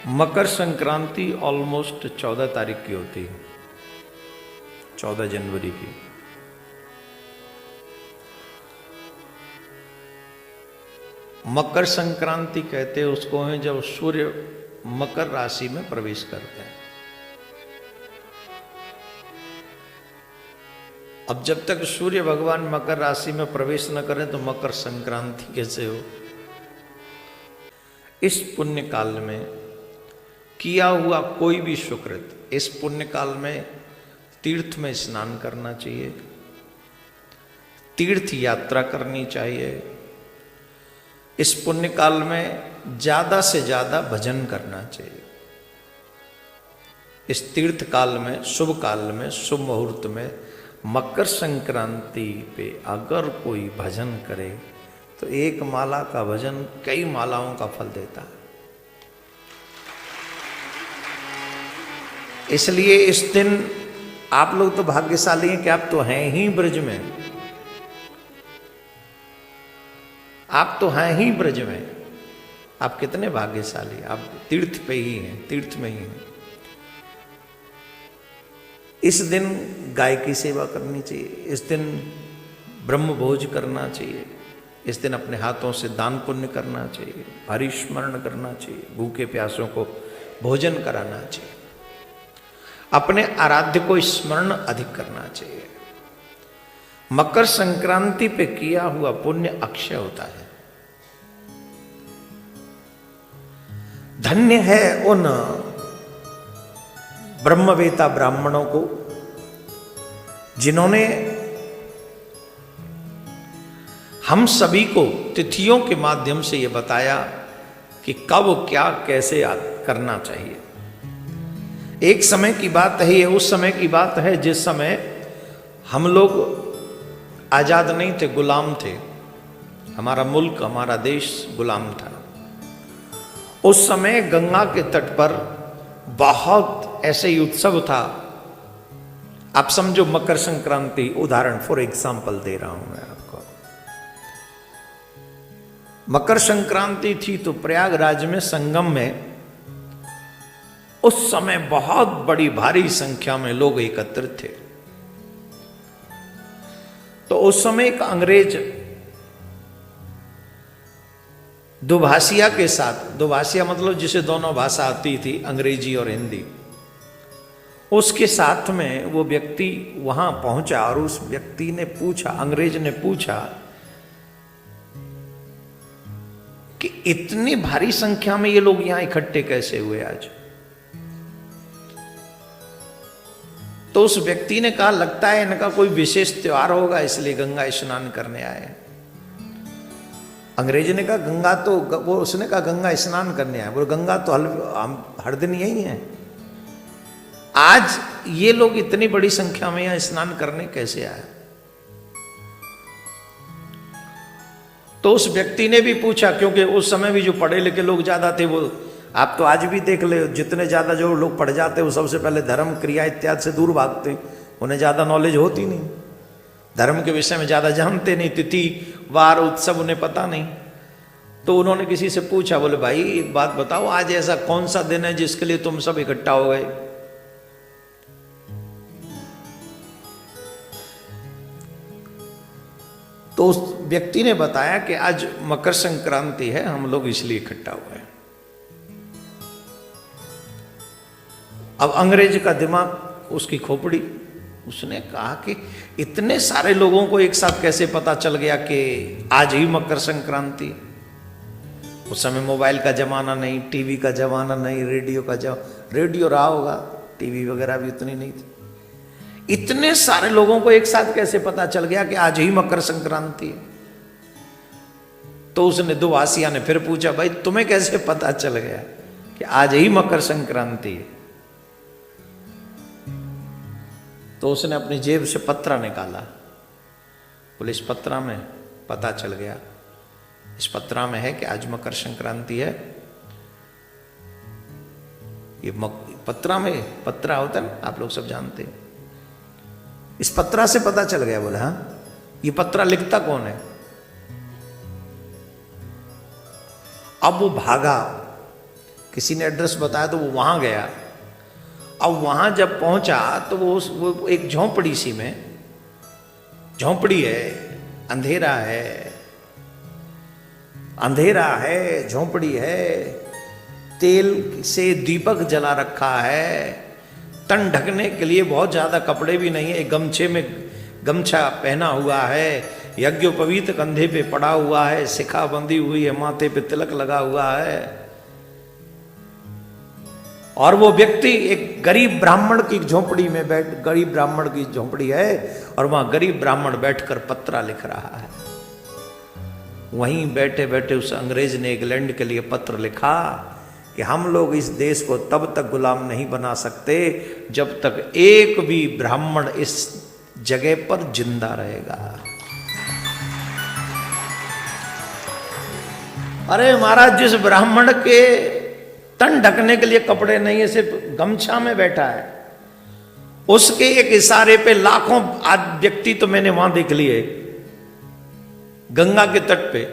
Makar Sankranti almost 14 तारीख की होती है, 14 जनवरी की। मकर संक्रांति कहते हैं उसको हैं जब सूर्य मकर राशि में प्रवेश करते हैं। अब जब तक सूर्य भगवान मकर राशि में प्रवेश न करें तो मकर संक्रांति कैसे हो। इस पुण्य काल में किया हुआ कोई भी सुकृत, इस पुण्य काल में तीर्थ में स्नान करना चाहिए, तीर्थ यात्रा करनी चाहिए। इस पुण्य काल में ज्यादा से ज्यादा भजन करना चाहिए। इस तीर्थ काल में, शुभ काल में, शुभ मुहूर्त में मकर संक्रांति पे अगर कोई भजन करे तो एक माला का भजन कई मालाओं का फल देता है। इसलिए इस दिन आप लोग तो भाग्यशाली हैं कि आप तो हैं ही ब्रज में, आप तो हैं ही ब्रज में। आप कितने भाग्यशाली, आप तीर्थ पे ही हैं, तीर्थ में ही हैं। इस दिन गाय की सेवा करनी चाहिए, इस दिन ब्रह्म भोज करना चाहिए, इस दिन अपने हाथों से दान पुण्य करना चाहिए, हरि स्मरण करना चाहिए, भूखे प्यासों को भोजन कराना चाहिए, अपने आराध्य को स्मरण अधिक करना चाहिए। मकर संक्रांति पे किया हुआ पुण्य अक्षय होता है। धन्य है उन ब्रह्मवेता ब्राह्मणों को जिन्होंने हम सभी को तिथियों के माध्यम से ये बताया कि कब क्या कैसे करना चाहिए। एक समय की बात है, ये उस समय की बात है जिस समय हम लोग आजाद नहीं थे, गुलाम थे। हमारा मुल्क, हमारा देश गुलाम था। उस समय गंगा के तट पर बहुत ऐसे ही उत्सव था। आप समझो मकर संक्रांति, उदाहरण फॉर एग्जाम्पल दे रहा हूं मैं आपको। मकर संक्रांति थी तो प्रयागराज में संगम में उस समय बहुत बड़ी भारी संख्या में लोग एकत्रित थे। तो उस समय एक अंग्रेज दुभाषिया के साथ, दुभाषिया मतलब जिसे दोनों भाषा आती थी, अंग्रेजी और हिंदी, उसके साथ में वो व्यक्ति वहां पहुंचा और उस व्यक्ति ने पूछा, अंग्रेज ने पूछा कि इतनी भारी संख्या में ये लोग यहां इकट्ठे कैसे हुए आज। तो उस व्यक्ति ने कहा लगता है इनका कोई विशेष त्योहार होगा इसलिए गंगा स्नान करने आए। अंग्रेज ने कहा गंगा तो, वो उसने कहा गंगा स्नान करने आए। बोले गंगा तो हर दिन यही है, आज ये लोग इतनी बड़ी संख्या में यहां स्नान करने कैसे आए। तो उस व्यक्ति ने भी पूछा, क्योंकि उस समय भी जो पढ़े लिखे लोग ज्यादा थे, वो आप तो आज भी देख ले, जितने ज्यादा जो लोग पढ़ जाते वो सबसे पहले धर्म क्रिया इत्यादि से दूर भागते, उन्हें ज्यादा नॉलेज होती नहीं, धर्म के विषय में ज्यादा जानते नहीं, तिथि वार उत्सव उन्हें पता नहीं। तो उन्होंने किसी से पूछा, बोले भाई एक बात बताओ, आज ऐसा कौन सा दिन है जिसके लिए तुम सब इकट्ठा हो गए। तो उस व्यक्ति ने बताया कि आज मकर संक्रांति है, हम लोग इसलिए इकट्ठा हुए हैं। अब अंग्रेज का दिमाग, उसकी खोपड़ी, उसने कहा कि इतने सारे लोगों को एक साथ कैसे पता चल गया कि आज ही मकर संक्रांति। उस समय मोबाइल का जमाना नहीं, टीवी का जमाना नहीं, रेडियो का रेडियो रहा होगा, टीवी वगैरह भी उतनी नहीं थी। इतने सारे लोगों को एक साथ कैसे पता चल गया कि आज ही मकर संक्रांति है। तो उसने दुभाषिया ने फिर पूछा, भाई तुम्हें कैसे पता चल गया कि आज ही मकर संक्रांति है। तो उसने अपनी जेब से पत्रा निकाला, पुलिस पत्रा में पता चल गया, इस पत्रा में है कि आज मकर संक्रांति है। ये पत्रा में, पत्रा होता है आप लोग सब जानते हैं, इस पत्रा से पता चल गया। बोला हाँ, ये पत्रा लिखता कौन है। अब वो भागा, किसी ने एड्रेस बताया तो वो वहां गया। अब वहां जब पहुंचा तो वो एक झोंपड़ी सी में, झोंपड़ी है, अंधेरा है, झोंपड़ी है, तेल से दीपक जला रखा है, तन ढकने के लिए बहुत ज्यादा कपड़े भी नहीं है, एक गमछे में गमछा पहना हुआ है, यज्ञोपवीत कंधे पे पड़ा हुआ है, शिखा बंधी हुई है, माथे पे तिलक लगा हुआ है। और वो व्यक्ति एक गरीब ब्राह्मण की झोंपड़ी में गरीब ब्राह्मण की झोंपड़ी है और वहां गरीब ब्राह्मण बैठकर पत्र लिख रहा है। वहीं बैठे बैठे उस अंग्रेज ने इंग्लैंड के लिए पत्र लिखा कि हम लोग इस देश को तब तक गुलाम नहीं बना सकते जब तक एक भी ब्राह्मण इस जगह पर जिंदा रहेगा। अरे महाराज, जिस ब्राह्मण के तन ढकने के लिए कपड़े नहीं है, सिर्फ गमछा में बैठा है, उसके एक इशारे पे लाखों व्यक्ति तो मैंने वहां देख लिए गंगा के तट पे,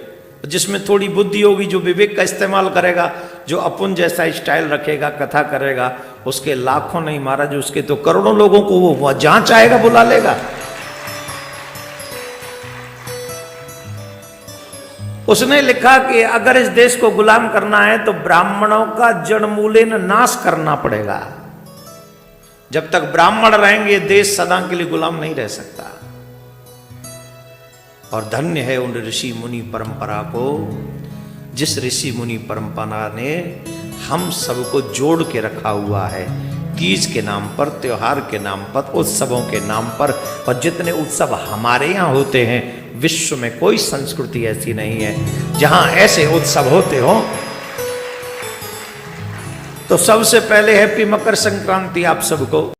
जिसमें थोड़ी बुद्धि होगी, जो विवेक का इस्तेमाल करेगा, जो अपन जैसा स्टाइल रखेगा, कथा करेगा, उसके लाखों नहीं महाराज, उसके तो करोड़ों लोगों को वो जहां चाहेगा बुला लेगा। उसने लिखा कि अगर इस देश को गुलाम करना है तो ब्राह्मणों का जड़मूलेन नाश करना पड़ेगा। जब तक ब्राह्मण रहेंगे देश सदा के लिए गुलाम नहीं रह सकता। और धन्य है उन ऋषि मुनि परंपरा को, जिस ऋषि मुनि परंपरा ने हम सबको जोड़ के रखा हुआ है, तीज के नाम पर, त्योहार के नाम पर, उत्सवों के नाम पर। और जितने उत्सव हमारे यहाँ होते हैं, विश्व में कोई संस्कृति ऐसी नहीं है जहां ऐसे उत्सव होते हो। तो सबसे पहले हैप्पी मकर संक्रांति आप सबको।